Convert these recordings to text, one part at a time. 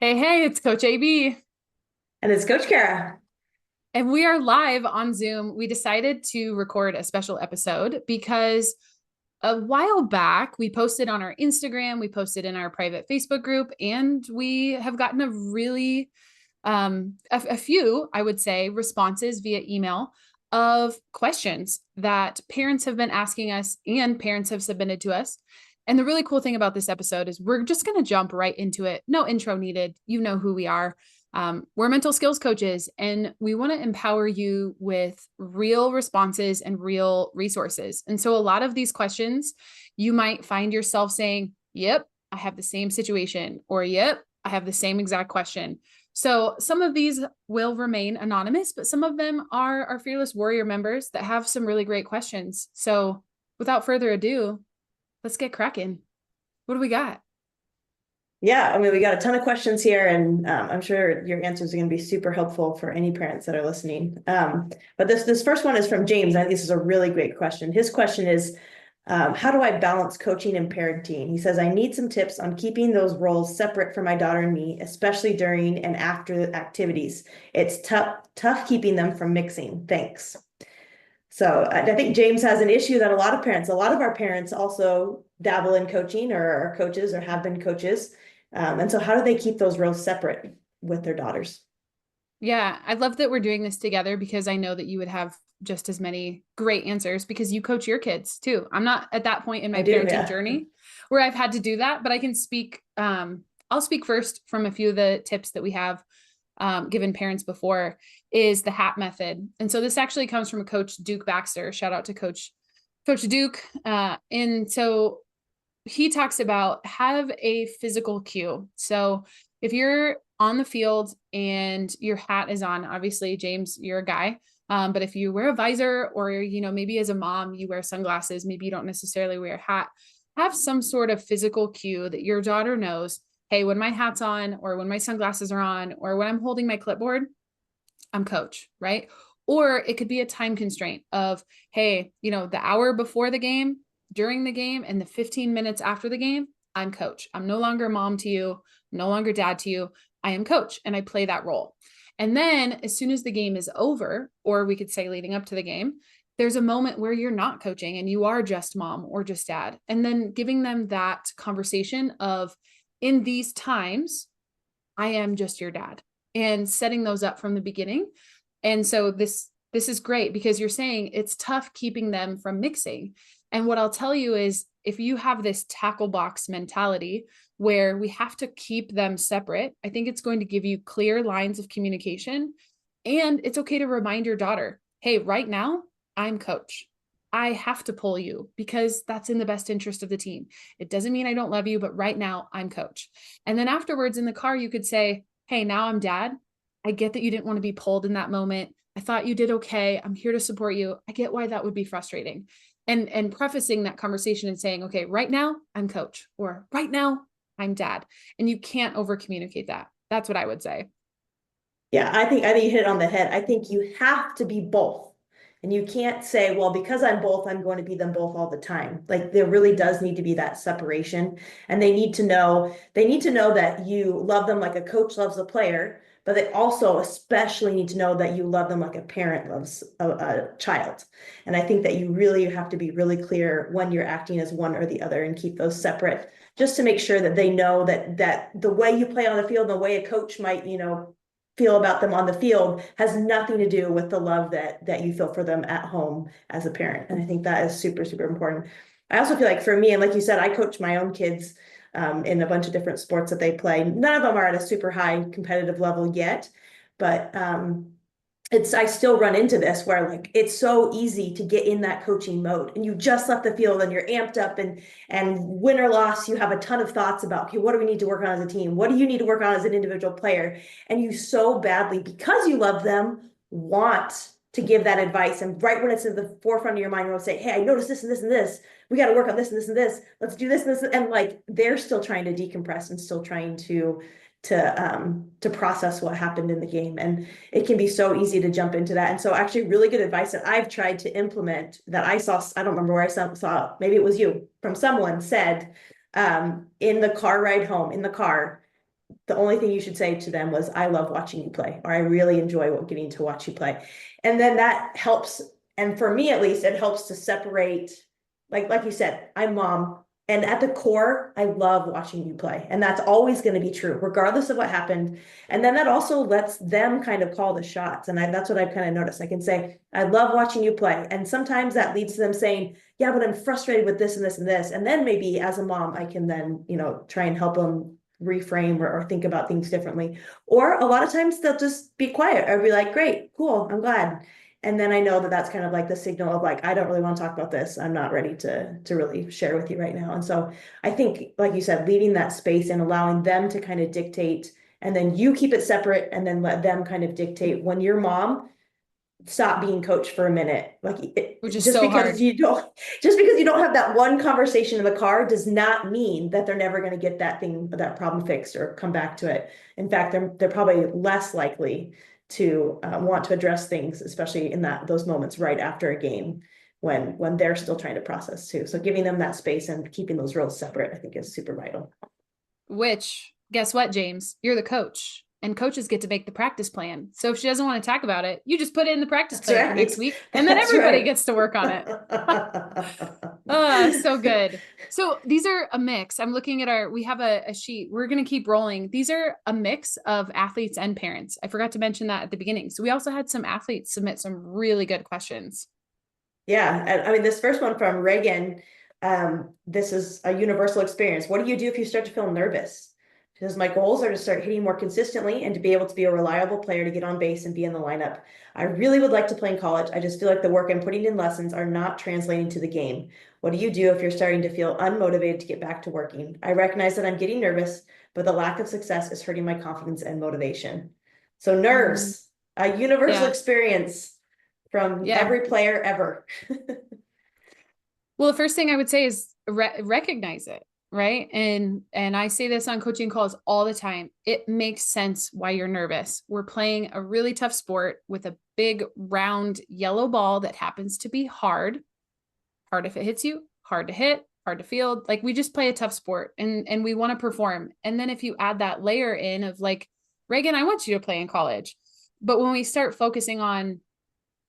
Hey, it's Coach AB. And it's Coach Kara. And we are live on Zoom. We decided to record a special episode because a while back we posted on our Instagram, we posted in our private Facebook group, and we have gotten a really a few, I would say, responses via email of questions that parents have been asking us and parents have submitted to us. And the really cool thing about this episode is we're just going to jump right into it. No intro needed. You know who we are. We're mental skills coaches, and we want to empower you with real responses and real resources. And so, a lot of these questions, you might find yourself saying, Yep, I have the same situation, or Yep, I have the same exact question. So, some of these will remain anonymous, but some of them are our Fearless Warrior members that have some really great questions. So, without further ado, let's get cracking. What do we got? Yeah, I mean, we got a ton of questions here, and I'm sure your answers are going to be super helpful for any parents that are listening. But this first one is from James. I think this is a really great question. His question is, how do I balance coaching and parenting? He says, I need some tips on keeping those roles separate for my daughter and me, especially during and after the activities. It's tough keeping them from mixing. Thanks. So I think James has an issue that a lot of our parents also dabble in coaching or are coaches or have been coaches. And so how do they keep those roles separate with their daughters? Yeah, I love that we're doing this together because I know that you would have just as many great answers because you coach your kids too. I'm not at that point in I my do, parenting yeah. journey where I've had to do that, but I can speak. I'll speak first from a few of the tips that we have given parents before is the hat method. And so this actually comes from a coach, Duke Baxter. Shout out to Coach Duke. And so he talks about have a physical cue. So if you're on the field and your hat is on, obviously, James, you're a guy. But if you wear a visor or, maybe as a mom, you wear sunglasses, maybe you don't necessarily wear a hat, have some sort of physical cue that your daughter knows, hey, when my hat's on or when my sunglasses are on or when I'm holding my clipboard, I'm coach, right? Or it could be a time constraint of, hey, the hour before the game, during the game, and the 15 minutes after the game, I'm coach. I'm no longer mom to you, I'm no longer dad to you. I am coach and I play that role. And then as soon as the game is over, or we could say leading up to the game, there's a moment where you're not coaching and you are just mom or just dad. And then giving them that conversation of, in these times, I am just your dad, and setting those up from the beginning. And so this is great because you're saying it's tough keeping them from mixing. And what I'll tell you is if you have this tackle box mentality where we have to keep them separate, I think it's going to give you clear lines of communication. And it's okay to remind your daughter, hey, right now, I'm coach. I have to pull you because that's in the best interest of the team. It doesn't mean I don't love you, but right now I'm coach. And then afterwards in the car, you could say, hey, now I'm dad. I get that you didn't want to be pulled in that moment. I thought you did okay. I'm here to support you. I get why that would be frustrating. And prefacing that conversation and saying, okay, right now I'm coach, or right now I'm dad. And you can't over communicate that. That's what I would say. Yeah, I think you hit it on the head. I think you have to be both. And you can't say, well, because I'm both, I'm going to be them both all the time. Like there really does need to be that separation. And they need to know that you love them like a coach loves a player, but they also especially need to know that you love them like a parent loves a child. And I think that you really have to be really clear when you're acting as one or the other and keep those separate, just to make sure that they know that the way you play on the field, the way a coach might, feel about them on the field has nothing to do with the love that you feel for them at home as a parent. And I think that is super, super important. I also feel like for me, and like you said, I coach my own kids in a bunch of different sports that they play. None of them are at a super high competitive level yet, but I still run into this where like it's so easy to get in that coaching mode and you just left the field and you're amped up and win or loss, you have a ton of thoughts about, okay, what do we need to work on as a team? What do you need to work on as an individual player? And you so badly, because you love them, want to give that advice. And right when it's in the forefront of your mind, you'll say, hey, I noticed this and this and this. We got to work on this and this and this. Let's do this and this. And like they're still trying to decompress and still trying to process what happened in the game. And it can be so easy to jump into that. And so actually really good advice that I've tried to implement that I saw, I don't remember where I saw, maybe it was you, from someone said, in the car ride home, in the car, the only thing you should say to them was, I love watching you play, or I really enjoy getting to watch you play. And then that helps. And for me, at least, it helps to separate, like you said, I'm mom. And at the core, I love watching you play. And that's always going to be true, regardless of what happened. And then that also lets them kind of call the shots. And that's what I've kind of noticed. I can say, I love watching you play. And sometimes that leads to them saying, yeah, but I'm frustrated with this and this and this. And then maybe as a mom, I can then, try and help them reframe or think about things differently. Or a lot of times they'll just be quiet or be like, great, cool, I'm glad. And then I know that that's kind of like the signal of like, I don't really want to talk about this. I'm not ready to really share with you right now. And so I think, like you said, leaving that space and allowing them to kind of dictate, and then you keep it separate and then let them kind of dictate. When your mom, stop being coach for a minute. Which is Just so because hard. you don't have that one conversation in the car does not mean that they're never going to get that problem fixed or come back to it. In fact, they're probably less likely to want to address things, especially in those moments right after a game when they're still trying to process too. So giving them that space and keeping those roles separate, I think, is super vital. Which, guess what, James? You're the coach, and coaches get to make the practice plan. So if she doesn't want to talk about it, you just put it in the practice plan for next week, and then everybody gets to work on it. So good. So these are a mix. I'm looking at we have a sheet. We're going to keep rolling. These are a mix of athletes and parents. I forgot to mention that at the beginning. So we also had some athletes submit some really good questions. Yeah. I mean, this first one from Reagan, this is a universal experience. What do you do if you start to feel nervous? She says, my goals are to start hitting more consistently and to be able to be a reliable player to get on base and be in the lineup. I really would like to play in college. I just feel like the work I'm putting in lessons are not translating to the game. What do you do if you're starting to feel unmotivated to get back to working? I recognize that I'm getting nervous, but the lack of success is hurting my confidence and motivation. So nerves, a universal experience from every player ever. Well, the first thing I would say is recognize it, right? And I say this on coaching calls all the time. It makes sense why you're nervous. We're playing a really tough sport with a big round yellow ball that happens to be hard. Hard if it hits you, hard to hit, hard to field. Like, we just play a tough sport and we want to perform. And then if you add that layer in of like, Reagan, I want you to play in college. But when we start focusing on,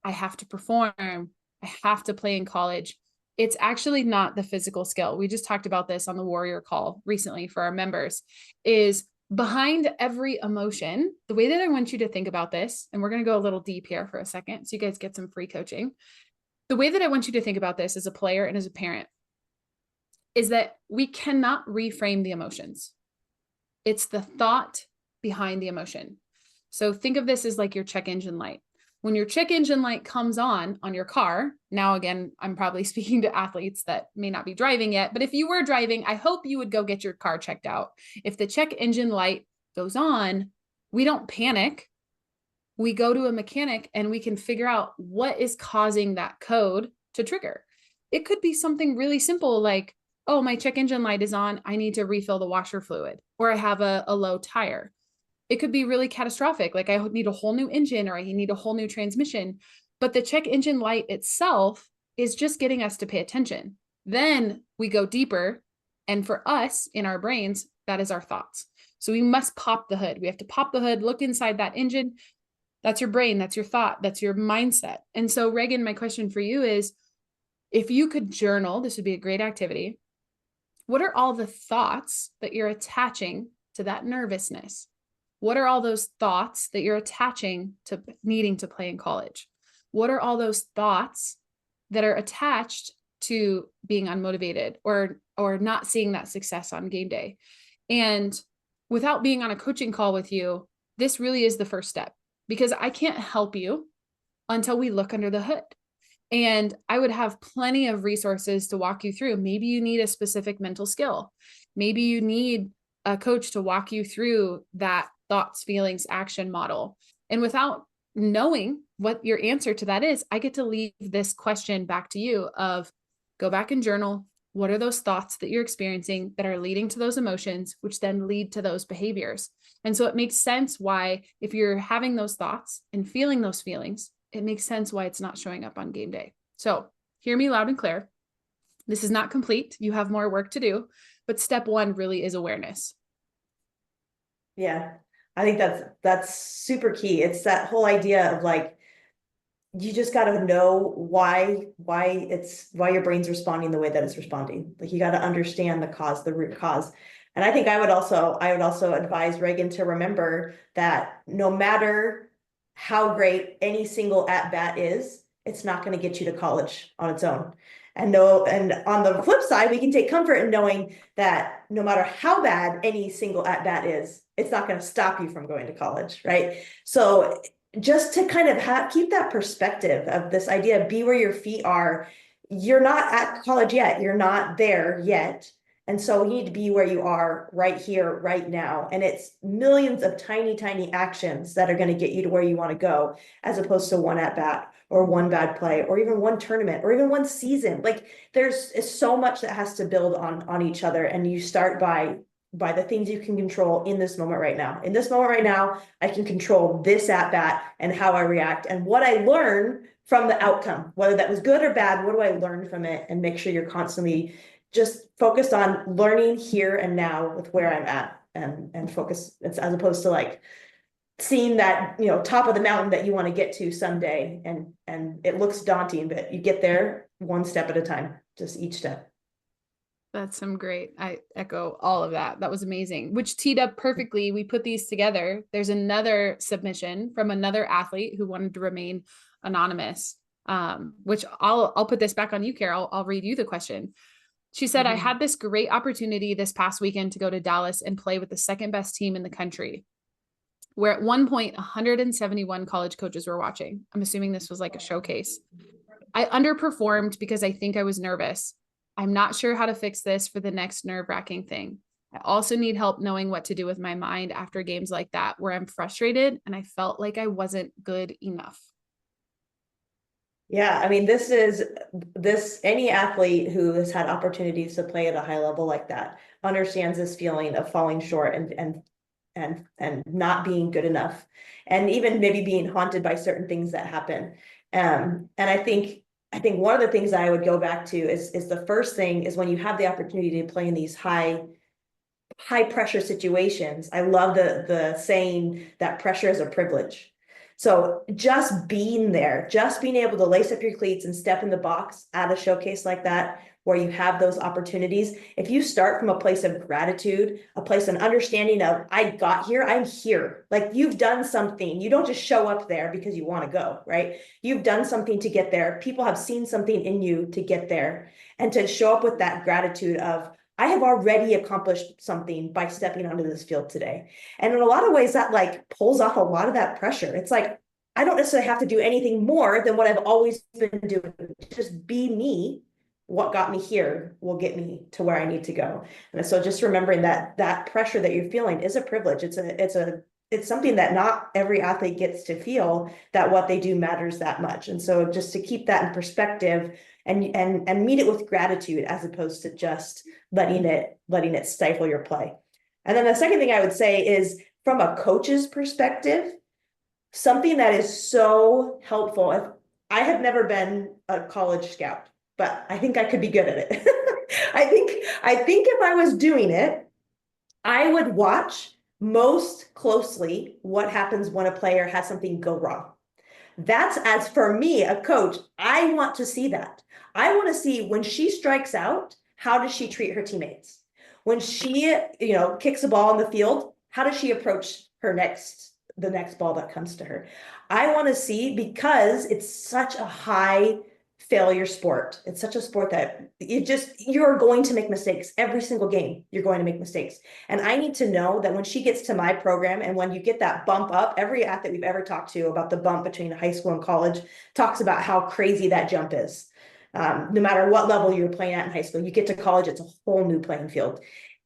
I have to perform, I have to play in college, it's actually not the physical skill. We just talked about this on the Warrior call recently for our members, is behind every emotion. The way that I want you to think about this, and we're going to go a little deep here for a second, so you guys get some free coaching. The way that I want you to think about this as a player and as a parent is that we cannot reframe the emotions. It's the thought behind the emotion. So think of this as like your check engine light. When your check engine light comes on your car, now again, I'm probably speaking to athletes that may not be driving yet, but if you were driving, I hope you would go get your car checked out. If the check engine light goes on, we don't panic. We go to a mechanic and we can figure out what is causing that code to trigger. It could be something really simple like, oh, my check engine light is on, I need to refill the washer fluid, or I have a low tire. It could be really catastrophic, like I need a whole new engine or I need a whole new transmission. But the check engine light itself is just getting us to pay attention. Then we go deeper. And for us in our brains, that is our thoughts. So we must pop the hood. We have to pop the hood, look inside that engine. That's your brain. That's your thought. That's your mindset. And so, Reagan, my question for you is, if you could journal, this would be a great activity. What are all the thoughts that you're attaching to that nervousness? What are all those thoughts that you're attaching to needing to play in college? What are all those thoughts that are attached to being unmotivated or not seeing that success on game day? And without being on a coaching call with you, this really is the first step, because I can't help you until we look under the hood. And I would have plenty of resources to walk you through. Maybe you need a specific mental skill. Maybe you need a coach to walk you through that thoughts, feelings, action model. And without knowing what your answer to that is, I get to leave this question back to you of, go back and journal. What are those thoughts that you're experiencing that are leading to those emotions, which then lead to those behaviors? And so it makes sense why, if you're having those thoughts and feeling those feelings, it makes sense why it's not showing up on game day. So hear me loud and clear. This is not complete. You have more work to do, but step one really is awareness. Yeah. I think that's super key. It's that whole idea of like, you just got to know why your brain's responding the way that it's responding. Like you got to understand the cause, the root cause. And I think I would also advise Reagan to remember that no matter how great any single at bat is, it's not going to get you to college on its own. And no, and on the flip side, we can take comfort in knowing that no matter how bad any single at bat is, it's not going to stop you from going to college, right? So just to kind of keep that perspective of this idea, be where your feet are. You're not at college yet. You're not there yet. And so you need to be where you are right here, right now. And it's millions of tiny, tiny actions that are going to get you to where you want to go, as opposed to one at bat or one bad play or even one tournament or even one season. Like there's so much that has to build on each other. And you start by the things you can control in this moment right now. In this moment right now, I can control this at bat and how I react and what I learn from the outcome, whether that was good or bad. What do I learn from it? And make sure you're constantly just focused on learning here and now with where I'm at, and focus. It's as opposed to like seeing that, you know, top of the mountain that you want to get to someday, and it looks daunting, but you get there one step at a time, just each step. That's some great. I echo all of that. That was amazing, which teed up perfectly. We put these together. There's another submission from another athlete who wanted to remain anonymous. Which I'll put this back on you, Carol. I'll read you the question. She said, I had this great opportunity this past weekend to go to Dallas and play with the second best team in the country, where at one point 171 college coaches were watching. I'm assuming this was like a showcase. I underperformed because I think I was nervous. I'm not sure how to fix this for the next nerve-wracking thing. I also need help knowing what to do with my mind after games like that, where I'm frustrated and I felt like I wasn't good enough. Yeah, I mean, any athlete who has had opportunities to play at a high level like that understands this feeling of falling short and not being good enough, and even maybe being haunted by certain things that happen. And I think one of the things that I would go back to is the first thing is when you have the opportunity to play in these high pressure situations. I love the saying that pressure is a privilege. So just being there, just being able to lace up your cleats and step in the box at a showcase like that, where you have those opportunities. If you start from a place of gratitude, a place of understanding of, I got here, I'm here. Like you've done something. You don't just show up there because you want to go, right? You've done something to get there. People have seen something in you to get there. And to show up with that gratitude of, I have already accomplished something by stepping onto this field today. And in a lot of ways, that like pulls off a lot of that pressure. It's like, I don't necessarily have to do anything more than what I've always been doing. Just be me. What got me here will get me to where I need to go. And so just remembering that that pressure that you're feeling is a privilege. It's something that not every athlete gets to feel, that what they do matters that much. And so just to keep that in perspective and meet it with gratitude, as opposed to just letting it stifle your play. And then the second thing I would say is, from a coach's perspective, something that is so helpful. If I have never been a college scout, but I think I could be good at it. I think if I was doing it, I would watch most closely what happens when a player has something go wrong. That's, as for me, a coach, I want to see that. I want to see when she strikes out, how does she treat her teammates? When she, kicks a ball in the field, how does she approach the next ball that comes to her? I want to see, because it's such a high failure sport. It's such a sport that you're going to make mistakes every single game. You're going to make mistakes. And I need to know that when she gets to my program, and when you get that bump up, every athlete we've ever talked to about the bump between high school and college talks about how crazy that jump is. No matter what level you're playing at in high school, you get to college, it's a whole new playing field.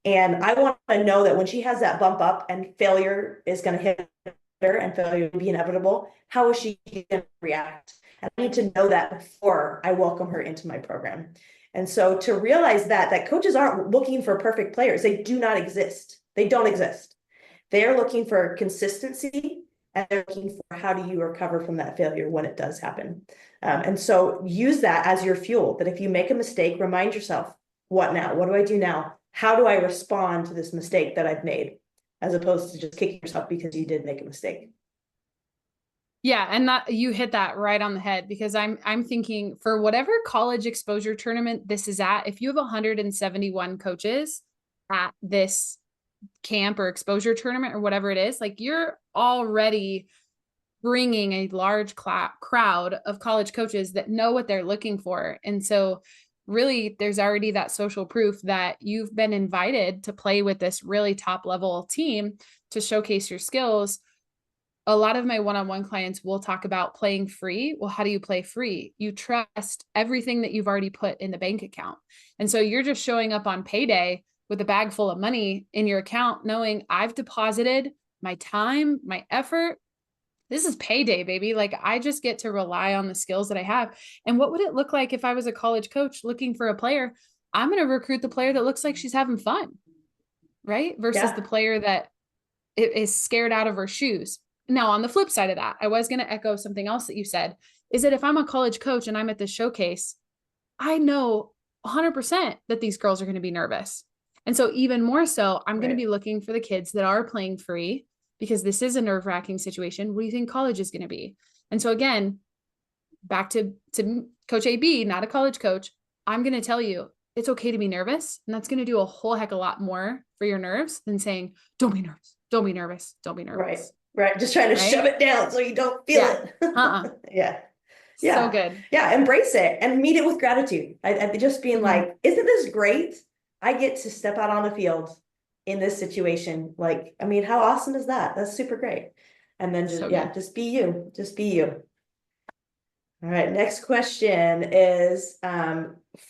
And I want to know that when she has that bump up and failure is going to hit her and failure will be inevitable, how is she going to react? And I need to know that before I welcome her into my program. And so to realize that coaches aren't looking for perfect players. They do not exist. They don't exist. They're looking for consistency, and they're looking for, how do you recover from that failure when it does happen? And so use that as your fuel, that if you make a mistake, remind yourself, what now? What do I do now? How do I respond to this mistake that I've made? as opposed to just kicking yourself because you did make a mistake. Yeah, and that you hit that right on the head, because I'm thinking for whatever college exposure tournament this is at, if you have 171 coaches at this camp or exposure tournament or whatever it is, like you're already bringing a large crowd of college coaches that know what they're looking for. And so really there's already that social proof that you've been invited to play with this really top level team to showcase your skills. A lot of my one-on-one clients will talk about playing free. Well, how do you play free? You trust everything that you've already put in the bank account. And so you're just showing up on payday with a bag full of money in your account, knowing I've deposited my time, my effort. This is payday, baby. Like I just get to rely on the skills that I have. And what would it look like if I was a college coach looking for a player? I'm going to recruit the player that looks like she's having fun, right? Versus the player that is scared out of her shoes. Now, on the flip side of that, I was going to echo something else that you said, is that if I'm a college coach and I'm at this showcase, I know 100% that these girls are going to be nervous. And so even more so, I'm going to be looking for the kids that are playing free, because this is a nerve-wracking situation. What do you think college is going to be? And so again, back to Coach AB, not a college coach, I'm going to tell you, it's okay to be nervous. And that's going to do a whole heck of a lot more for your nerves than saying, don't be nervous, don't be nervous, don't be nervous. Right. Just trying to shove it down so you don't feel it. Yeah. So good. Yeah. Embrace it and meet it with gratitude. I just being like, isn't this great? I get to step out on the field in this situation. Like, I mean, how awesome is that? That's super great. And then just, just be you, just be you. All right. Next question is,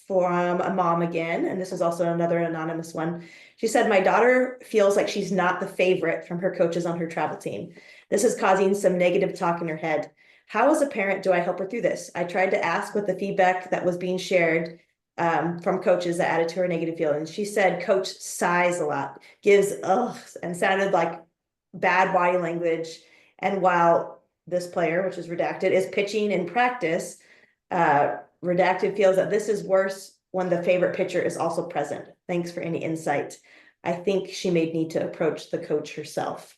from a mom again. And this is also another anonymous one. She said, my daughter feels like she's not the favorite from her coaches on her travel team. This is causing some negative talk in her head. How, as a parent, do I help her through this? I tried to ask what the feedback that was being shared from coaches that added to her negative feelings. She said coach sighs a lot, gives and sounded like bad body language. And while this player, which is redacted, is pitching in practice, redacted feels that this is worse when the favorite pitcher is also present. Thanks for any insight. I think she may need to approach the coach herself.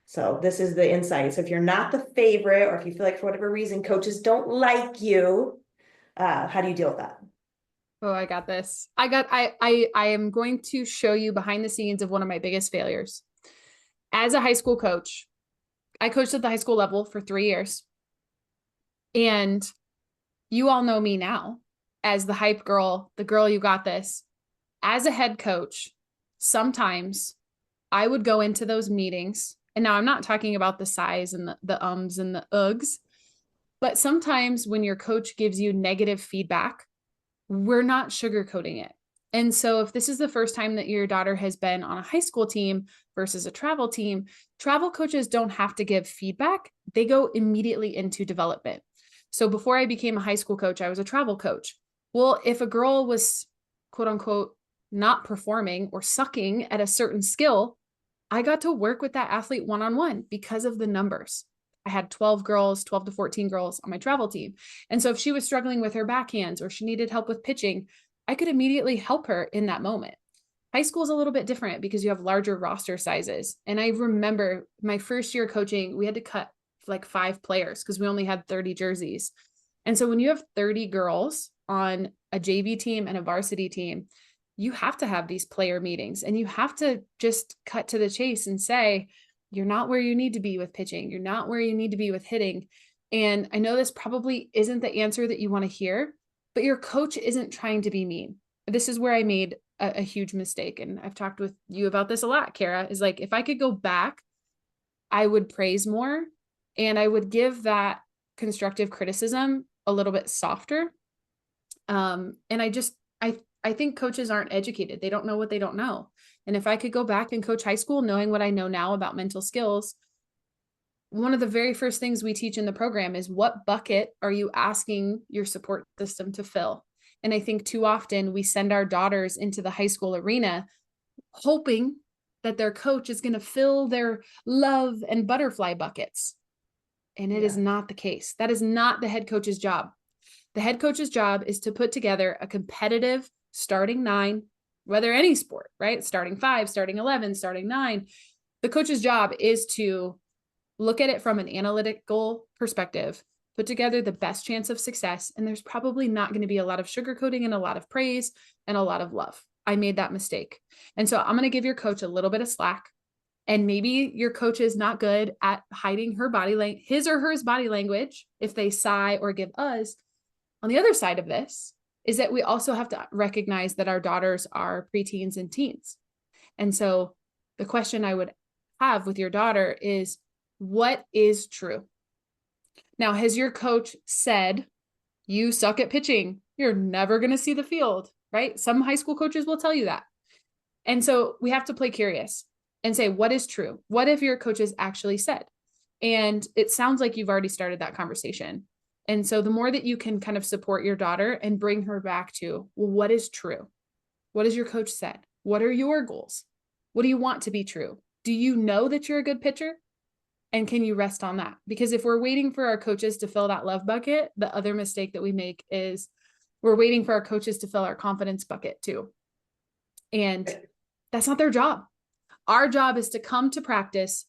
So this is the insight. So if you're not the favorite, or if you feel like for whatever reason coaches don't like you, how do you deal with that? Oh, I got this. I am going to show you behind the scenes of one of my biggest failures. As a high school coach, I coached at the high school level for 3 years. And you all know me now as the hype girl, the girl, you got this. As a head coach, sometimes I would go into those meetings. And now I'm not talking about the size and the ums and the ughs, but sometimes when your coach gives you negative feedback, we're not sugarcoating it. And so if this is the first time that your daughter has been on a high school team versus a travel team, travel coaches don't have to give feedback. They go immediately into development. So before I became a high school coach, I was a travel coach. Well, if a girl was quote unquote not performing or sucking at a certain skill, I got to work with that athlete one-on-one because of the numbers. I had 12 to 14 girls on my travel team. And so if she was struggling with her backhands or she needed help with pitching, I could immediately help her in that moment. High school is a little bit different because you have larger roster sizes. And I remember my first year coaching, we had to cut like 5 players because we only had 30 jerseys. And so when you have 30 girls on a JV team and a varsity team, you have to have these player meetings and you have to just cut to the chase and say, you're not where you need to be with pitching. You're not where you need to be with hitting. And I know this probably isn't the answer that you want to hear, but your coach isn't trying to be mean. This is where I made a huge mistake. And I've talked with you about this a lot, Kara, is like, if I could go back, I would praise more and I would give that constructive criticism a little bit softer. And I think coaches aren't educated. They don't know what they don't know. And if I could go back and coach high school, knowing what I know now about mental skills, one of the very first things we teach in the program is what bucket are you asking your support system to fill? And I think too often we send our daughters into the high school arena hoping that their coach is going to fill their love and butterfly buckets. And it is not the case. That is not the head coach's job. The head coach's job is to put together a competitive starting 9, whether any sport, right? Starting 5, starting 11, starting 9, The coach's job is to look at it from an analytical perspective, put together the best chance of success. And there's probably not going to be a lot of sugarcoating and a lot of praise and a lot of love. I made that mistake. And so I'm going to give your coach a little bit of slack. And maybe your coach is not good at hiding her body language, his or her body language, if they sigh or give us. On the other side of this is that we also have to recognize that our daughters are preteens and teens. And so the question I would have with your daughter is, what is true? Now, has your coach said, you suck at pitching, you're never going to see the field, right? Some high school coaches will tell you that. And so we have to play curious and say, what is true? What if your coach has actually said? And it sounds like you've already started that conversation. And so the more that you can kind of support your daughter and bring her back to, well, what is true? What has your coach said? What are your goals? What do you want to be true? Do you know that you're a good pitcher? And can you rest on that? Because if we're waiting for our coaches to fill that love bucket, the other mistake that we make is we're waiting for our coaches to fill our confidence bucket too. And that's not their job. Our job is to come to practice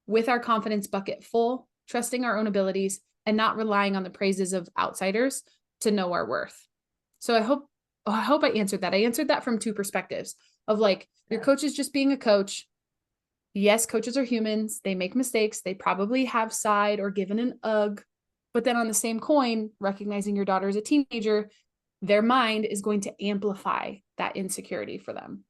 with our confidence bucket full, trusting our own abilities and not relying on the praises of outsiders to know our worth. So I hope I answered that. I answered that from two perspectives of like, your coach is just being a coach. Yes, coaches are humans. They make mistakes. They probably have sighed or given an ugh. But then on the same coin, recognizing your daughter is a teenager, their mind is going to amplify that insecurity for them.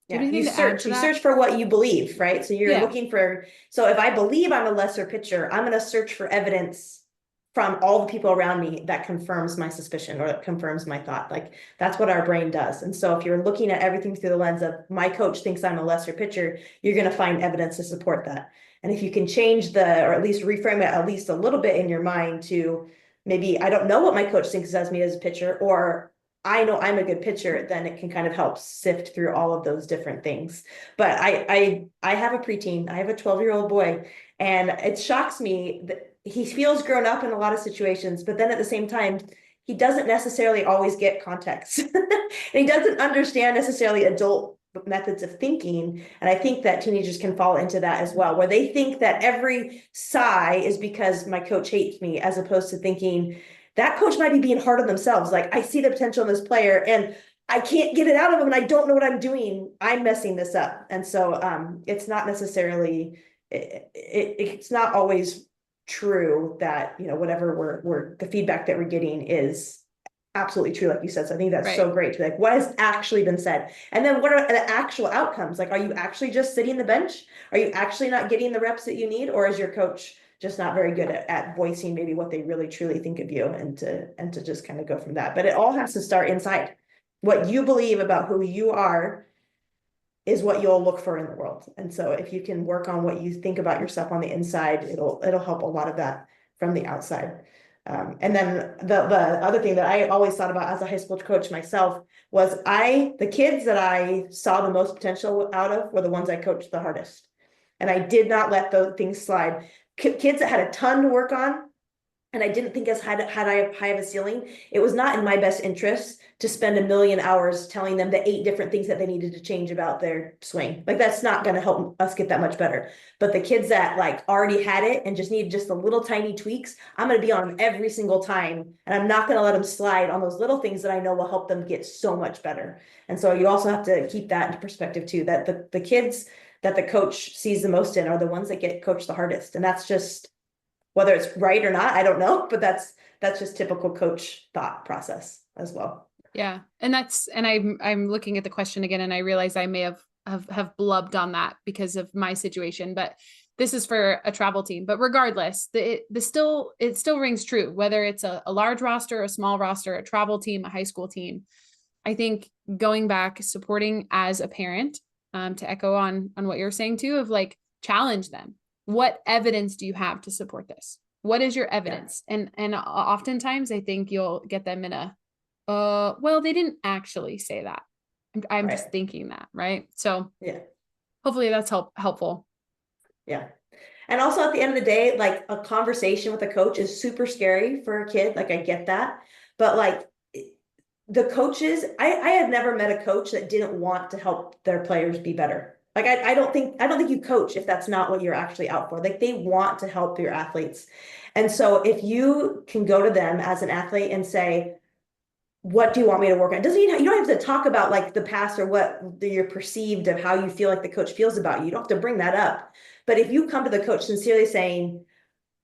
Yeah, you search for what you believe, right? So you're looking for, so if I believe I'm a lesser pitcher, I'm going to search for evidence from all the people around me that confirms my suspicion or that confirms my thought. Like that's what our brain does. And so if you're looking at everything through the lens of my coach thinks I'm a lesser pitcher, you're going to find evidence to support that. And if you can change or at least reframe it at least a little bit in your mind to maybe, I don't know what my coach thinks of me as a pitcher, or I know I'm a good pitcher, then it can kind of help sift through all of those different things. But I have a preteen, I have a 12-year-old boy, and it shocks me that he feels grown up in a lot of situations, but then at the same time, he doesn't necessarily always get context. And he doesn't understand necessarily adult methods of thinking. And I think that teenagers can fall into that as well, where they think that every sigh is because my coach hates me, as opposed to thinking that coach might be being hard on themselves. Like, I see the potential in this player and I can't get it out of him and I don't know what I'm doing. I'm messing this up. And so it's not necessarily, it's not always true that, you know, whatever we're the feedback that we're getting is absolutely true, like you said. So I think that's so great to be like, what has actually been said? And then what are the actual outcomes? Like, are you actually just sitting the bench? Are you actually not getting the reps that you need? Or is your coach just not very good at voicing maybe what they really truly think of you, and to just kind of go from that? But it all has to start inside. What you believe about who you are is what you'll look for in the world. And so if you can work on what you think about yourself on the inside, it'll help a lot of that from the outside. And then the other thing that I always thought about as a high school coach myself was the kids that I saw the most potential out of were the ones I coached the hardest. And I did not let those things slide. Kids that had a ton to work on, and I didn't think as high of a ceiling, it was not in my best interest to spend 1 million hours telling them the 8 different things that they needed to change about their swing. Like, that's not going to help us get that much better. But the kids that like already had it and just needed just the little tiny tweaks, I'm going to be on them every single time. And I'm not going to let them slide on those little things that I know will help them get so much better. And so you also have to keep that into perspective too, that the kids that the coach sees the most in are the ones that get coached the hardest. And that's just, whether it's right or not, I don't know, but that's just typical coach thought process as well. Yeah. And I'm looking at the question again, and I realize I may have blubbed on that because of my situation, but this is for a travel team. But regardless, it still rings true, whether it's a large roster, a small roster, a travel team, a high school team. I think going back, supporting as a parent, to echo on what you're saying too, of like, challenge them. What evidence do you have to support this? What is your evidence? Yeah. And oftentimes I think you'll get them in a, well, they didn't actually say that. I'm just thinking that, right? So yeah, hopefully that's helpful. Yeah. And also at the end of the day, like, a conversation with a coach is super scary for a kid. Like, I get that, but like, the coaches, I have never met a coach that didn't want to help their players be better. Like, I don't think you coach if that's not what you're actually out for. Like, they want to help your athletes. And so if you can go to them as an athlete and say, what do you want me to work on? You don't have to talk about like the past or what you're perceived of how you feel like the coach feels about you. You don't have to bring that up. But if you come to the coach sincerely saying,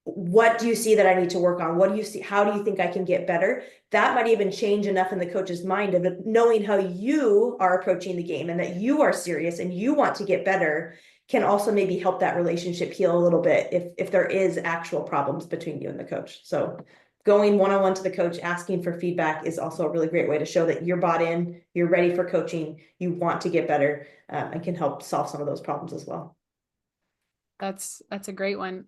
what do you see that I need to work on? What do you see? How do you think I can get better? That might even change enough in the coach's mind of it, knowing how you are approaching the game and that you are serious and you want to get better, can also maybe help that relationship heal a little bit if there is actual problems between you and the coach. So going one-on-one to the coach, asking for feedback is also a really great way to show that you're bought in, you're ready for coaching, you want to get better, and can help solve some of those problems as well. That's a great one.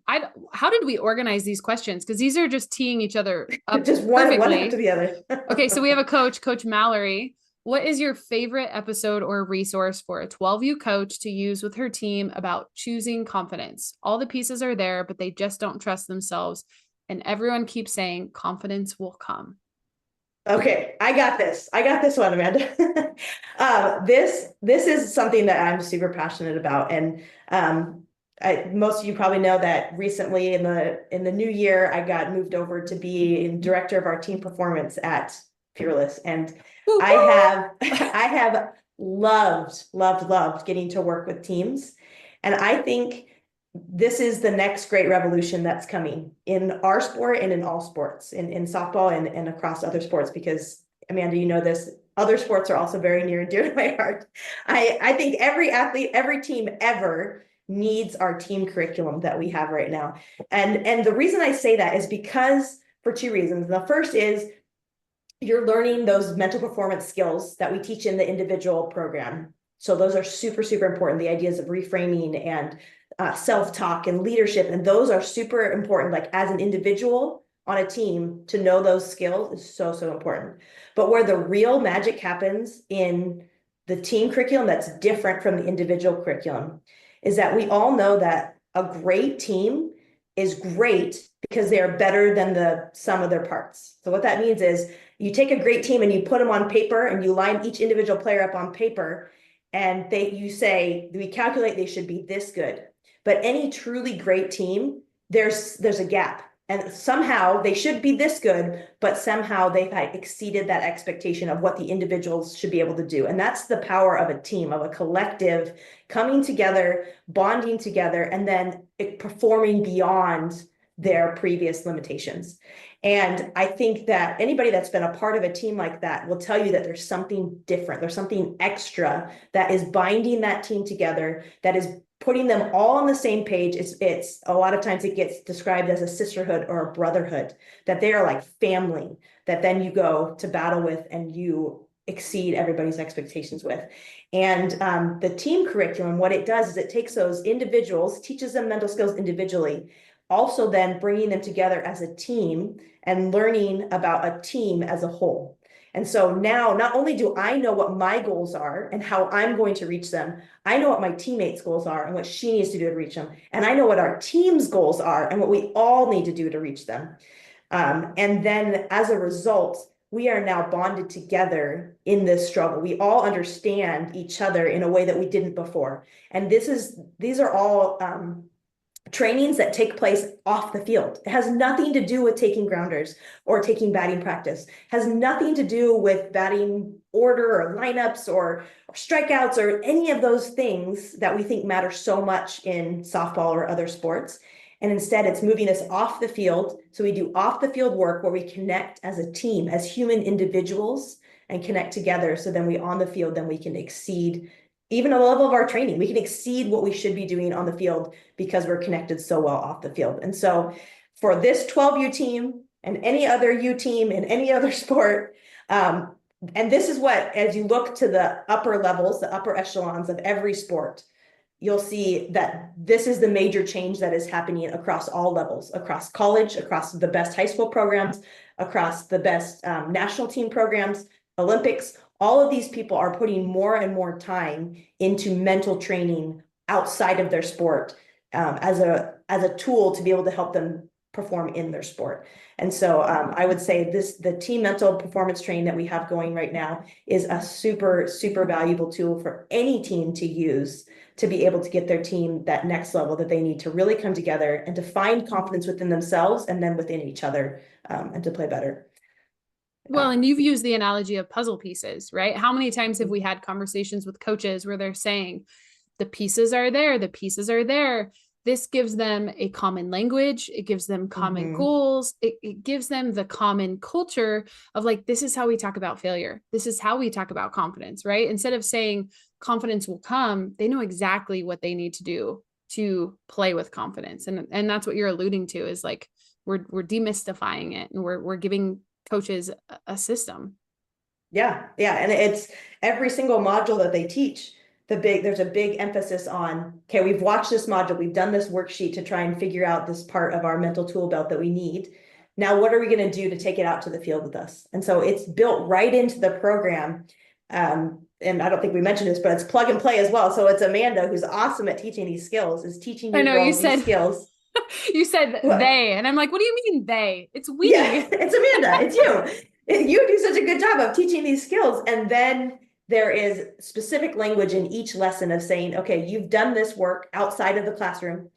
How did we organize these questions? Because these are just teeing each other up Just one perfectly. after the other. Okay, so we have a coach, Coach Mallory. What is your favorite episode or resource for a 12U coach to use with her team about choosing confidence? All the pieces are there, but they just don't trust themselves. And everyone keeps saying confidence will come. Okay, I got this. I got this one, Amanda. This is something that I'm super passionate about, and most of you probably know that recently in the new year, I got moved over to be director of our team performance at Fearless, and I have loved getting to work with teams, and I think this is the next great revolution that's coming in our sport and in all sports, in softball and across other sports, because Amanda, you know this, other sports are also very near and dear to my heart. I think every athlete, every team ever needs our team curriculum that we have right now. And the reason I say that is because for two reasons. The first is you're learning those mental performance skills that we teach in the individual program. So those are super, super important. The ideas of reframing and self-talk and leadership. And those are super important. Like as an individual on a team, to know those skills is so, so important. But where the real magic happens in the team curriculum that's different from the individual curriculum is that we all know that a great team is great because they are better than the sum of their parts. So what that means is you take a great team and you put them on paper and you line each individual player up on paper, and you say, we calculate they should be this good. But any truly great team, there's a gap. And somehow they should be this good, but somehow they've exceeded that expectation of what the individuals should be able to do. And that's the power of a team, of a collective coming together, bonding together, and then performing beyond their previous limitations. And I think that anybody that's been a part of a team like that will tell you that there's something different. There's something extra that is binding that team together, that is putting them all on the same page. It's a lot of times it gets described as a sisterhood or a brotherhood, that they are like family, that then you go to battle with and you exceed everybody's expectations with. And the team curriculum, what it does is it takes those individuals, teaches them mental skills individually, also then bringing them together as a team and learning about a team as a whole. And so now not only do I know what my goals are and how I'm going to reach them, I know what my teammates' goals are and what she needs to do to reach them. And I know what our team's goals are and what we all need to do to reach them. And then as a result, we are now bonded together in this struggle. We all understand each other in a way that we didn't before. And these are all trainings that take place off the field. It has nothing to do with taking grounders or taking batting practice. It has nothing to do with batting order or lineups or strikeouts or any of those things that we think matter so much in softball or other sports. And instead, it's moving us off the field. So we do off the field work where we connect as a team, as human individuals, and connect together. So then on the field, then we can exceed even a level of our training. We can exceed what we should be doing on the field because we're connected so well off the field. And so for this 12U team and any other U team in any other sport, and this is what, as you look to the upper levels, the upper echelons of every sport, you'll see that this is the major change that is happening across all levels, across college, across the best high school programs, across the best national team programs, Olympics. All of these people are putting more and more time into mental training outside of their sport as a tool to be able to help them perform in their sport. And so I would say the team mental performance training that we have going right now is a super, super valuable tool for any team to use to be able to get their team that next level that they need to really come together and to find confidence within themselves and then within each other, and to play better. Well, and you've used the analogy of puzzle pieces, right? How many times have we had conversations with coaches where they're saying, the pieces are there, the pieces are there. This gives them a common language. It gives them common goals. It gives them the common culture of like, this is how we talk about failure. This is how we talk about confidence, right? Instead of saying confidence will come, they know exactly what they need to do to play with confidence. And that's what you're alluding to is like, we're demystifying it and we're giving coaches a system. Yeah. And it's every single module that they teach. There's a big emphasis on, okay, we've watched this module, we've done this worksheet to try and figure out this part of our mental tool belt that we need. Now, what are we going to do to take it out to the field with us? And so it's built right into the program. And I don't think we mentioned this, but it's plug and play as well. So it's Amanda, who's awesome at teaching these skills, is teaching you these skills. You said what? They, and I'm like, what do you mean they? It's we. Yeah, it's Amanda, it's you. You do such a good job of teaching these skills. And then there is specific language in each lesson of saying, okay, you've done this work outside of the classroom.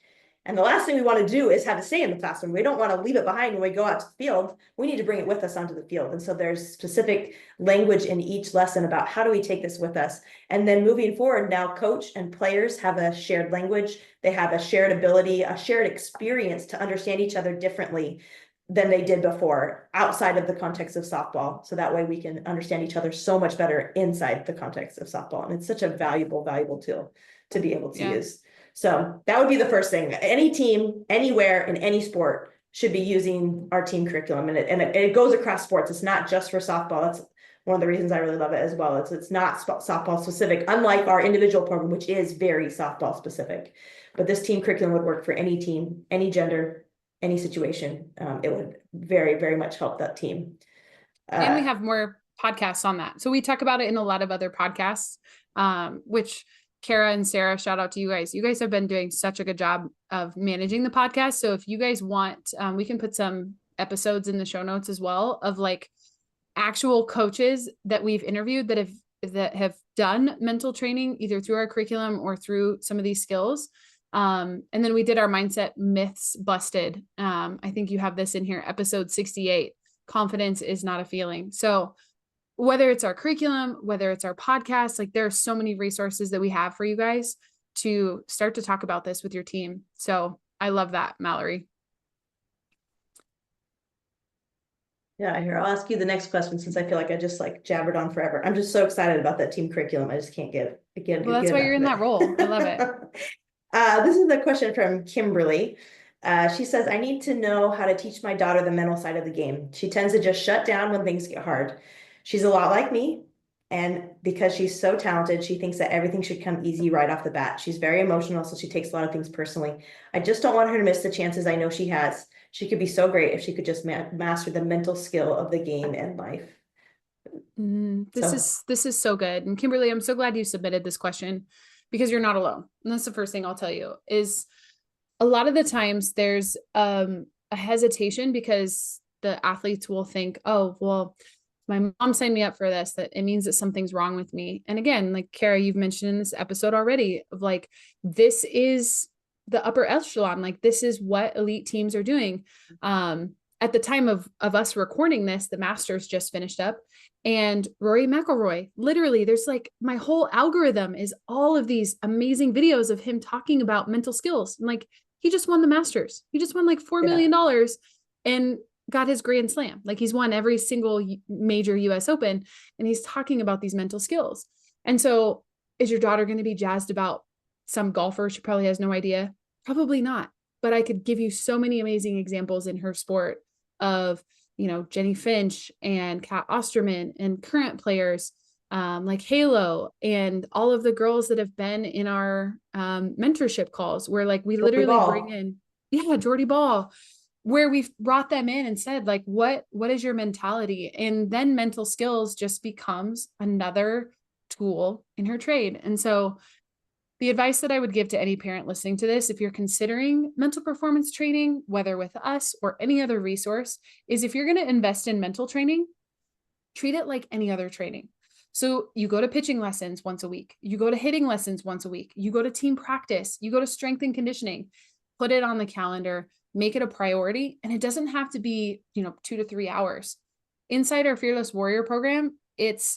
And the last thing we want to do is have it stay in the classroom. We don't want to leave it behind when we go out to the field. We need to bring it with us onto the field. And so there's specific language in each lesson about how do we take this with us? And then moving forward, now coach and players have a shared language. They have a shared ability, a shared experience to understand each other differently than they did before outside of the context of softball. So that way we can understand each other so much better inside the context of softball. And it's such a valuable tool to be able to use. So that would be the first thing. Any team, anywhere, in any sport should be using our team curriculum. And it goes across sports. It's not just for softball. That's one of the reasons I really love it as well. It's not softball specific, unlike our individual program, which is very softball specific. But this team curriculum would work for any team, any gender, any situation. It would very, very much help that team. And we have more podcasts on that. So we talk about it in a lot of other podcasts, which Kara and Sarah, shout out to you guys. You guys have been doing such a good job of managing the podcast. So if you guys want, we can put some episodes in the show notes as well of like actual coaches that we've interviewed that have done mental training either through our curriculum or through some of these skills. And then we did our mindset myths busted. I think you have this in here, episode 68, confidence is not a feeling. So whether it's our curriculum, whether it's our podcast, like there are so many resources that we have for you guys to start to talk about this with your team. So I love that, Mallory. Yeah, here, I'll ask you the next question since I feel like I just like jabbered on forever. I'm just so excited about that team curriculum. I just can't get again. Well, that's why you're in that role. I love it. This is a question from Kimberly. She says, I need to know how to teach my daughter the mental side of the game. She tends to just shut down when things get hard. She's a lot like me. And because she's so talented, she thinks that everything should come easy right off the bat. She's very emotional, so she takes a lot of things personally. I just don't want her to miss the chances I know she has. She could be so great if she could just master the mental skill of the game and life. This is so good. And Kimberly, I'm so glad you submitted this question because you're not alone. And that's the first thing I'll tell you is a lot of the times there's a hesitation because the athletes will think, oh, well, my mom signed me up for this, that it means that something's wrong with me. And again, like Kara, you've mentioned in this episode already of like, this is the upper echelon. Like this is what elite teams are doing. At the time of us recording this, the Masters just finished up and Rory McIlroy, literally there's like my whole algorithm is all of these amazing videos of him talking about mental skills. And like, he just won the Masters. He just won like $4 million and got his grand slam. Like he's won every single major US Open and he's talking about these mental skills. And so is your daughter going to be jazzed about some golfer? She probably has no idea. Probably not. But I could give you so many amazing examples in her sport of, you know, Jenny Finch and Kat Osterman and current players like Halo and all of the girls that have been in our mentorship calls where like we literally bring in, Jordy Ball, where we've brought them in and said, like, what is your mentality? And then mental skills just becomes another tool in her trade. And so The advice that I would give to any parent listening to this, if you're considering mental performance training, whether with us or any other resource, is if you're going to invest in mental training, treat it like any other training. So you go to pitching lessons once a week, you go to hitting lessons once a week, you go to team practice, you go to strength and conditioning, put it on the calendar, make it a priority. And it doesn't have to be, 2 to 3 hours. Inside our Fearless Warrior program,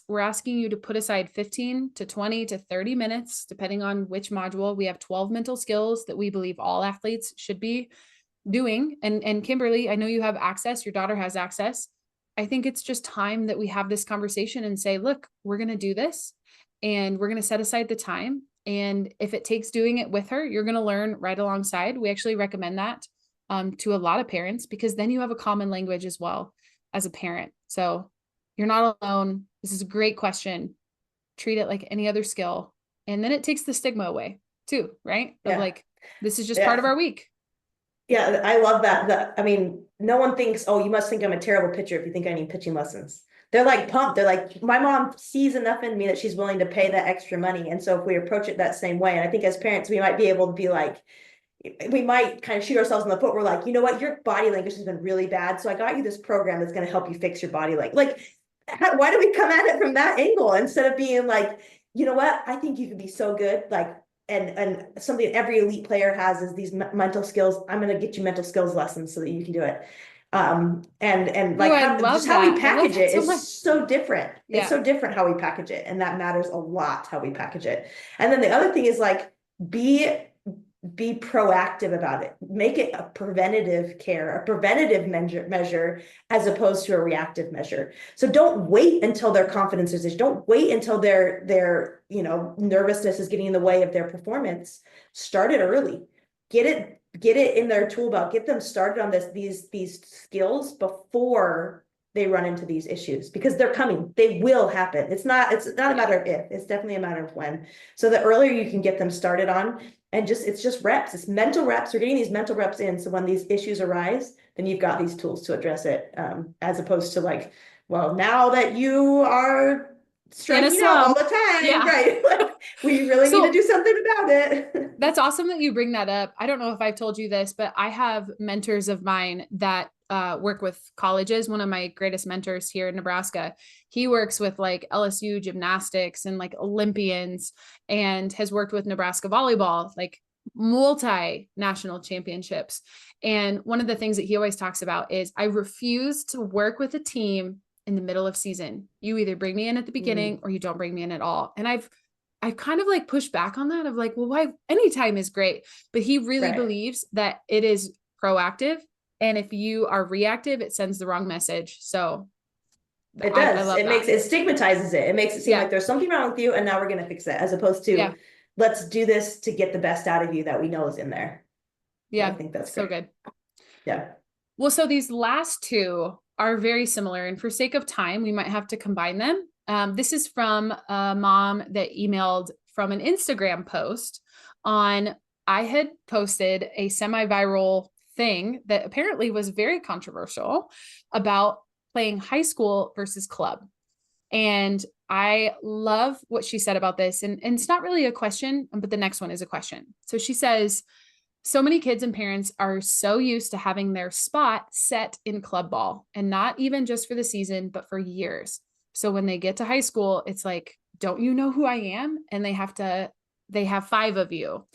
we're asking you to put aside 15 to 20 to 30 minutes, depending on which module. We have 12 mental skills that we believe all athletes should be doing. And Kimberly, I know you have access, your daughter has access. I think it's just time that we have this conversation and say, look, we're going to do this and we're going to set aside the time. And if it takes doing it with her, you're going to learn right alongside. We actually recommend that to a lot of parents, because then you have a common language as well as a parent. So you're not alone. This is a great question. Treat it like any other skill. And then it takes the stigma away too, right? Of like, this is just part of our week. Yeah, I love that. I mean, no one thinks, oh, you must think I'm a terrible pitcher if you think I need pitching lessons. They're like pumped. They're like, my mom sees enough in me that she's willing to pay that extra money. And so if we approach it that same way, and I think as parents, we might be able to be like, we might kind of shoot ourselves in the foot. We're like, you know what, your body language has been really bad. So I got you this program that's going to help you fix your body language. Like, why do we come at it from that angle instead of being like, you know what, I think you could be so good. Like, and something every elite player has is these mental skills. I'm going to get you mental skills lessons so that you can do it. And like how we package it is so different. Yeah. It's so different how we package it. And that matters a lot, how we package it. And then the other thing is like, be proactive about it. Make it a preventative care, a preventative measure, as opposed to a reactive measure. So don't wait until their confidence is, don't wait until their nervousness is getting in the way of their performance. Start it early. Get it in their tool belt. Get them started on these skills before they run into these issues, because they're coming. They will happen. It's not a matter of if, it's definitely a matter of when. So the earlier you can get them started on, and it's just reps, it's mental reps. We're getting these mental reps in. So when these issues arise, then you've got these tools to address it, as opposed to like, well, now that you are striking out all the time, right? Like, we really need to do something about it. That's awesome that you bring that up. I don't know if I've told you this, but I have mentors of mine that work with colleges. One of my greatest mentors here in Nebraska, he works with like LSU gymnastics and like Olympians, and has worked with Nebraska volleyball, like multi-national championships. And one of the things that he always talks about is, I refuse to work with a team in the middle of season. You either bring me in at the beginning or you don't bring me in at all. And I've kind of like pushed back on that of like, well, why, any time is great, but he really believes that it is proactive. And if you are reactive, it sends the wrong message. So it does. It stigmatizes it. It makes it seem like there's something wrong with you and now we're going to fix it, as opposed to let's do this to get the best out of you that we know is in there. Yeah. I think that's so good. Yeah. Well, so these last two are very similar, and for sake of time, we might have to combine them. This is from a mom that emailed from an Instagram post on, I had posted a semi-viral thing that apparently was very controversial about playing high school versus club. And I love what she said about this. And it's not really a question, but the next one is a question. So she says, so many kids and parents are so used to having their spot set in club ball, and not even just for the season, but for years. So when they get to high school, it's like, don't you know who I am? And they have 5 of you.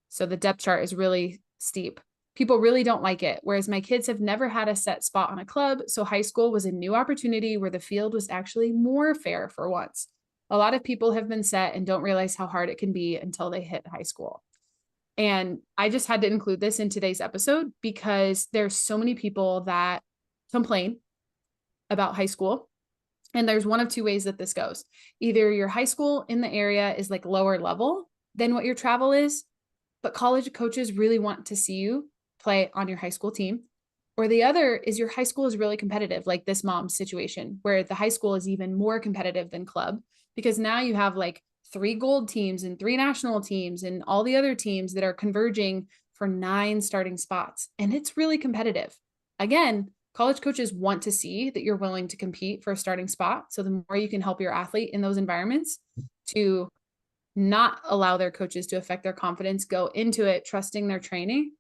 So the depth chart is really steep. People really don't like it. Whereas my kids have never had a set spot on a club. So high school was a new opportunity where the field was actually more fair for once. A lot of people have been set and don't realize how hard it can be until they hit high school. And I just had to include this in today's episode because there's so many people that complain about high school. And there's one of 2 ways that this goes. Either your high school in the area is like lower level than what your travel is, but college coaches really want to see you play on your high school team. Or the other is your high school is really competitive, like this mom's situation, where the high school is even more competitive than club, because now you have like 3 gold teams and 3 national teams and all the other teams that are converging for 9 starting spots. And it's really competitive. Again, college coaches want to see that you're willing to compete for a starting spot. So the more you can help your athlete in those environments to not allow their coaches to affect their confidence, go into it trusting their training,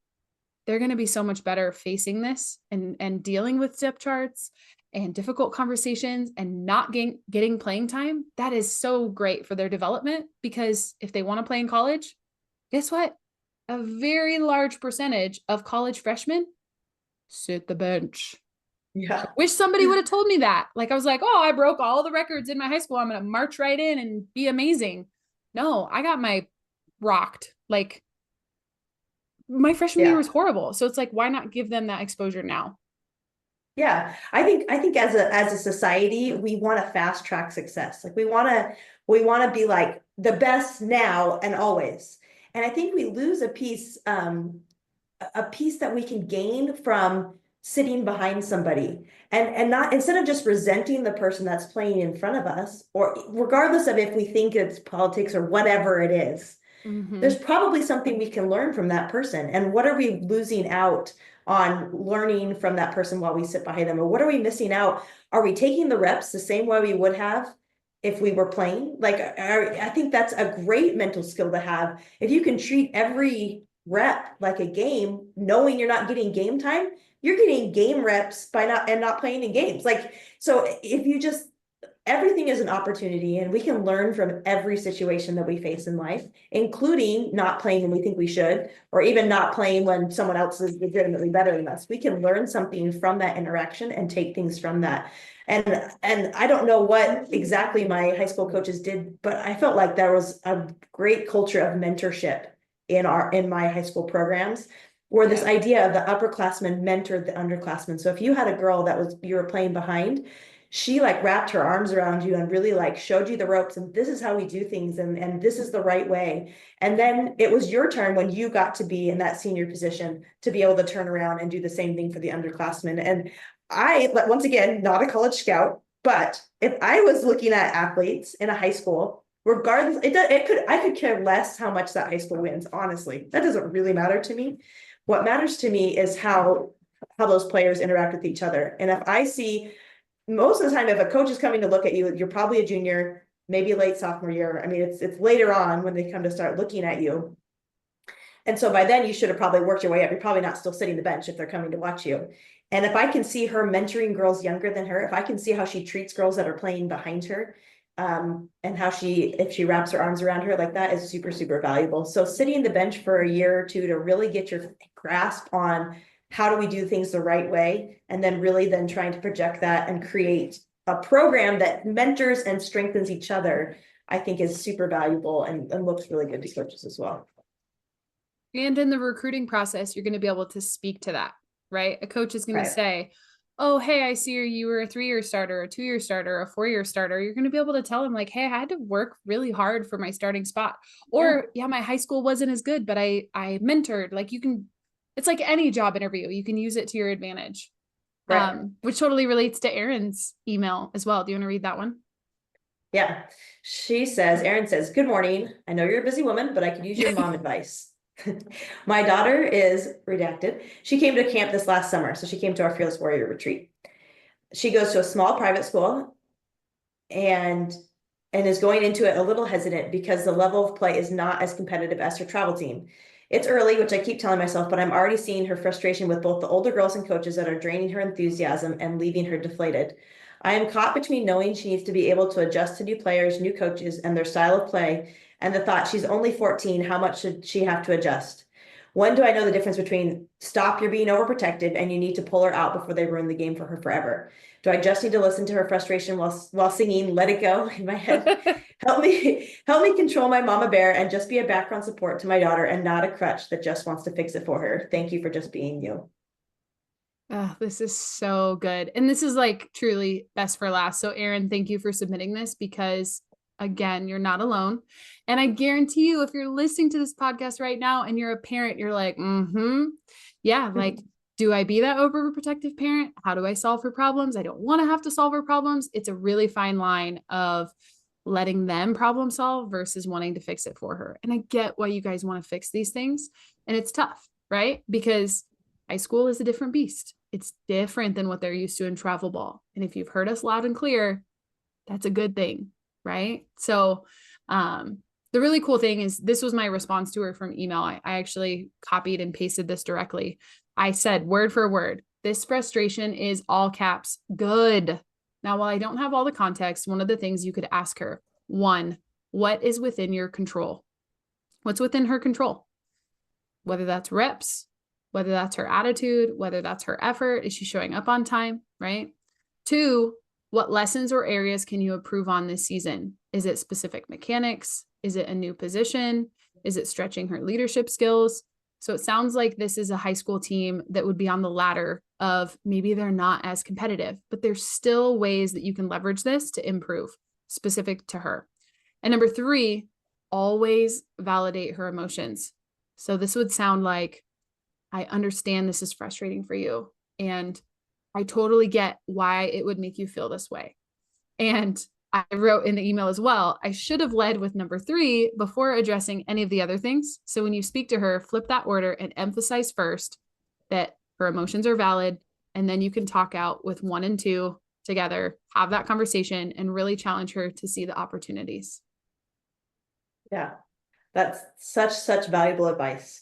they're going to be so much better facing this and dealing with depth charts and difficult conversations and not getting playing time. That is so great for their development, because if they want to play in college, guess what? A very large percentage of college freshmen sit the bench. Yeah. Wish somebody would have told me that. Like, I was like, oh, I broke all the records in my high school, I'm going to march right in and be amazing. No, I got my rocked. Like, my freshman year was horrible. So it's like, why not give them that exposure now? Yeah, I think as a society, we want to fast track success. Like we want to be like the best now and always. And I think we lose a piece that we can gain from sitting behind somebody and not, instead of just resenting the person that's playing in front of us, or regardless of if we think it's politics or whatever it is, there's probably something we can learn from that person. And what are we losing out on learning from that person while we sit behind them? Or what are we missing out? Are we taking the reps the same way we would have if we were playing? Like, I think that's a great mental skill to have. If you can treat every rep like a game, knowing you're not getting game time, you're getting game reps by not playing in games. Like, so if you just, everything is an opportunity, and we can learn from every situation that we face in life, including not playing when we think we should, or even not playing when someone else is legitimately better than us. We can learn something from that interaction and take things from that. And I don't know what exactly my high school coaches did, but I felt like there was a great culture of mentorship in my high school programs, where this idea of the upperclassmen mentored the underclassmen. So if you had a girl you were playing behind, she like wrapped her arms around you and really like showed you the ropes, and this is how we do things, and this is the right way. And then it was your turn when you got to be in that senior position to be able to turn around and do the same thing for the underclassmen. And once again, not a college scout, but if I was looking at athletes in a high school, regardless, I could care less how much that high school wins. Honestly, that doesn't really matter to me. What matters to me is how those players interact with each other. And if I see, most of the time, if a coach is coming to look at you, you're probably a junior, maybe a late sophomore year. I mean, it's later on when they come to start looking at you. And so by then you should have probably worked your way up. You're probably not still sitting the bench if they're coming to watch you. And if I can see her mentoring girls younger than her, if I can see how she treats girls that are playing behind her, and how if she wraps her arms around her, like, that is super, super valuable. So sitting the bench for a year or two to really get your grasp on how do we do things the right way, and then really then trying to project that and create a program that mentors and strengthens each other, I think is super valuable and looks really good to coaches as well. And in the recruiting process, you're going to be able to speak to that, right? A coach is going to say, oh, hey, I see you were a 3-year starter, a 2-year starter, a 4-year starter. You're going to be able to tell them like, hey, I had to work really hard for my starting spot. Or my high school wasn't as good, but I mentored. Like, you can, it's like any job interview, you can use it to your advantage. Which totally relates to Erin's email as well. Do you want to read that one? Yeah. Erin says, good morning. I know you're a busy woman, but I could use your mom advice. My daughter is redacted. She came to camp this last summer. So she came to our Fearless Warrior retreat. She goes to a small private school and is going into it a little hesitant because the level of play is not as competitive as her travel team. It's early, which I keep telling myself, but I'm already seeing her frustration with both the older girls and coaches that are draining her enthusiasm and leaving her deflated. I am caught between knowing she needs to be able to adjust to new players, new coaches, and their style of play, and the thought she's only 14, how much should she have to adjust? When do I know the difference between stop, you're being overprotective, and you need to pull her out before they ruin the game for her forever? Do I just need to listen to her frustration while singing Let It Go in my head? Help me control my mama bear and just be a background support to my daughter and not a crutch that just wants to fix it for her. Thank you for just being you. Oh, this is so good. And this is like truly best for last. So Erin, thank you for submitting this, because again, you're not alone. And I guarantee you, if you're listening to this podcast right now and you're a parent, you're like, yeah, like, do I be that overprotective parent? How do I solve her problems? I don't want to have to solve her problems. It's a really fine line of letting them problem solve versus wanting to fix it for her. And I get why you guys want to fix these things. And it's tough, right? Because high school is a different beast. It's different than what they're used to in travel ball. And if you've heard us loud and clear, that's a good thing, right? So the the really cool thing is this was my response to her from email. I actually copied and pasted this directly. I said word for word, this frustration is all caps good. Now, while I don't have all the context, one of the things you could ask her, one, what is within your control? What's within her control? Whether that's reps, whether that's her attitude, whether that's her effort, is she showing up on time, right? Two, what lessons or areas can you improve on this season? Is it specific mechanics? Is it a new position? Is it stretching her leadership skills? So it sounds like this is a high school team that would be on the ladder of maybe they're not as competitive, but there's still ways that you can leverage this to improve specific to her. And number three, always validate her emotions. So this would sound like, I understand this is frustrating for you, and I totally get why it would make you feel this way. And I wrote in the email as well, I should have led with number three before addressing any of the other things. So when you speak to her, flip that order and emphasize first that her emotions are valid. And then you can talk out with one and two together, have that conversation, and really challenge her to see the opportunities. Yeah, that's such valuable advice.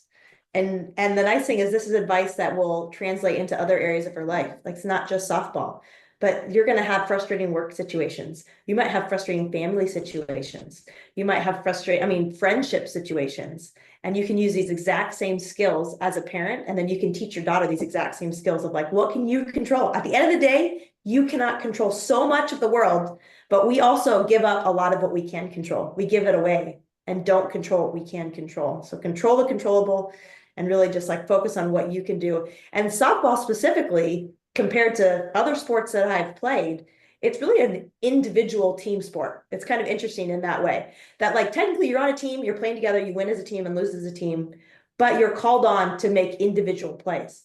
And the nice thing is this is advice that will translate into other areas of her life. Like, it's not just softball, but you're going to have frustrating work situations. You might have frustrating family situations. You might have friendship situations. And you can use these exact same skills as a parent. And then you can teach your daughter these exact same skills of like, what can you control? At the end of the day, you cannot control so much of the world, but we also give up a lot of what we can control. We give it away and don't control what we can control. So control the controllable and really just like focus on what you can do. And softball specifically, compared to other sports that I've played, it's really an individual team sport. It's kind of interesting in that way that like technically you're on a team, you're playing together, you win as a team and lose as a team, but you're called on to make individual plays.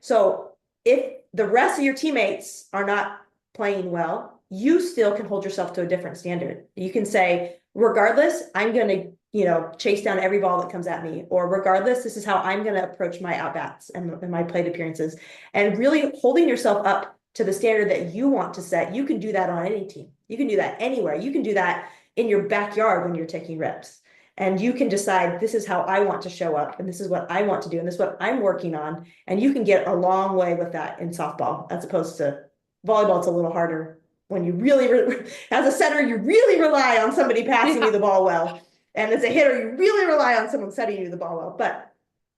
So if the rest of your teammates are not playing well, you still can hold yourself to a different standard. You can say, regardless, I'm going to chase down every ball that comes at me, or regardless, this is how I'm going to approach my at-bats and my plate appearances, and really holding yourself up to the standard that you want to set. You can do that on any team. You can do that anywhere. You can do that in your backyard when you're taking reps, and you can decide, this is how I want to show up, and this is what I want to do, and this is what I'm working on. And you can get a long way with that in softball, as opposed to volleyball. It's a little harder when you really, as a center, you really rely on somebody passing you the ball well. And as a hitter, you really rely on someone setting you the ball well. But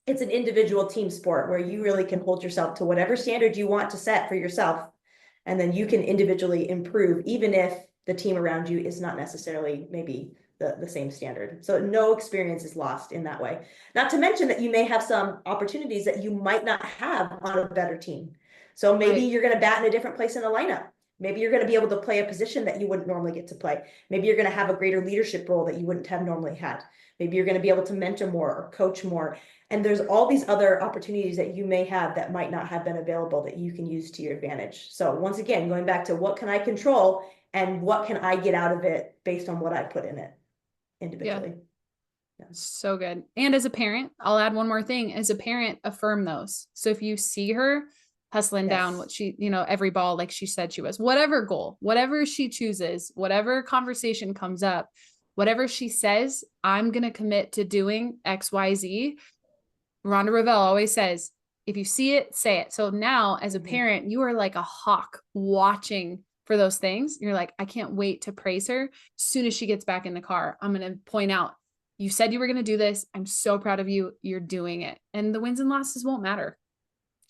it's an individual team sport where you really can hold yourself to whatever standard you want to set for yourself. And then you can individually improve, even if the team around you is not necessarily maybe the same standard. So no experience is lost in that way. Not to mention that you may have some opportunities that you might not have on a better team. So maybe you're going to bat in a different place in the lineup. Maybe you're going to be able to play a position that you wouldn't normally get to play. Maybe you're going to have a greater leadership role that you wouldn't have normally had. Maybe you're going to be able to mentor more or coach more. And there's all these other opportunities that you may have that might not have been available that you can use to your advantage. So once again, going back to what can I control and what can I get out of it based on what I put in it individually. Yeah. So good. And as a parent, I'll add one more thing. As a parent, affirm those. So if you see her hustling down what she, every ball, like she said she was, whatever goal, whatever she chooses, whatever conversation comes up, whatever she says, I'm going to commit to doing X, Y, Z. Rhonda Revelle always says, if you see it, say it. So now as a parent, you are like a hawk watching for those things. You're like, I can't wait to praise her. As soon as she gets back in the car, I'm going to point out, you said you were going to do this. I'm so proud of you. You're doing it. And the wins and losses won't matter.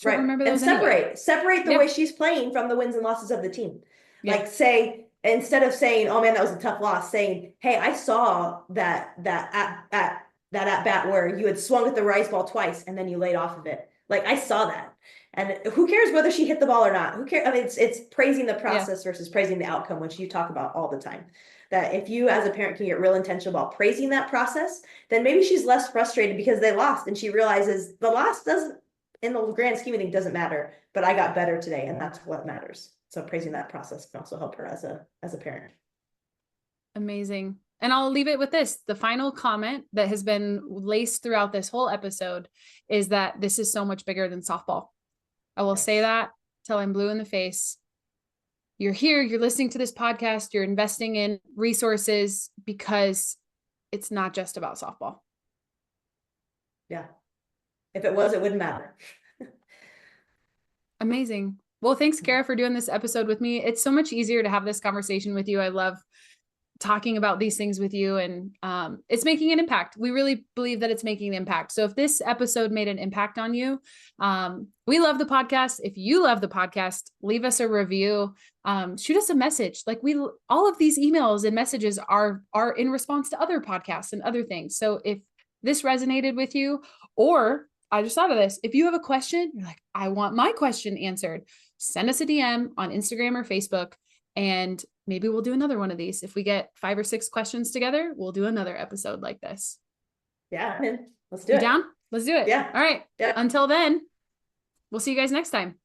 Right. Remember those and separate the way she's playing from the wins and losses of the team. Like say, instead of saying, oh man, that was a tough loss, saying, hey, I saw that at bat where you had swung at the rice ball twice and then you laid off of it. Like I saw that. And who cares whether she hit the ball or not? Who cares? I mean, it's praising the process versus praising the outcome, which you talk about all the time. That if you as a parent can get real intentional about praising that process, then maybe she's less frustrated because they lost and she realizes the loss doesn't, in the grand scheme of things, doesn't matter, but I got better today and that's what matters. So praising that process can also help her as a parent. Amazing. And I'll leave it with this. The final comment that has been laced throughout this whole episode is that this is so much bigger than softball. I will say that till I'm blue in the face. You're here, you're listening to this podcast, you're investing in resources because it's not just about softball. Yeah. If it was, it wouldn't matter. Amazing. Well, thanks, Kara, for doing this episode with me. It's so much easier to have this conversation with you. I love talking about these things with you, and it's making an impact. We really believe that it's making an impact. So if this episode made an impact on you, we love the podcast. If you love the podcast, leave us a review, shoot us a message. Like all of these emails and messages are in response to other podcasts and other things. So if this resonated with you, or I just thought of this, if you have a question, you're like, I want my question answered, send us a DM on Instagram or Facebook, and maybe we'll do another one of these. If we get 5 or 6 questions together, we'll do another episode like this. Yeah, I'm in. Let's do You it. down? Let's do it. Yeah. All right. Yeah. Until then, we'll see you guys next time.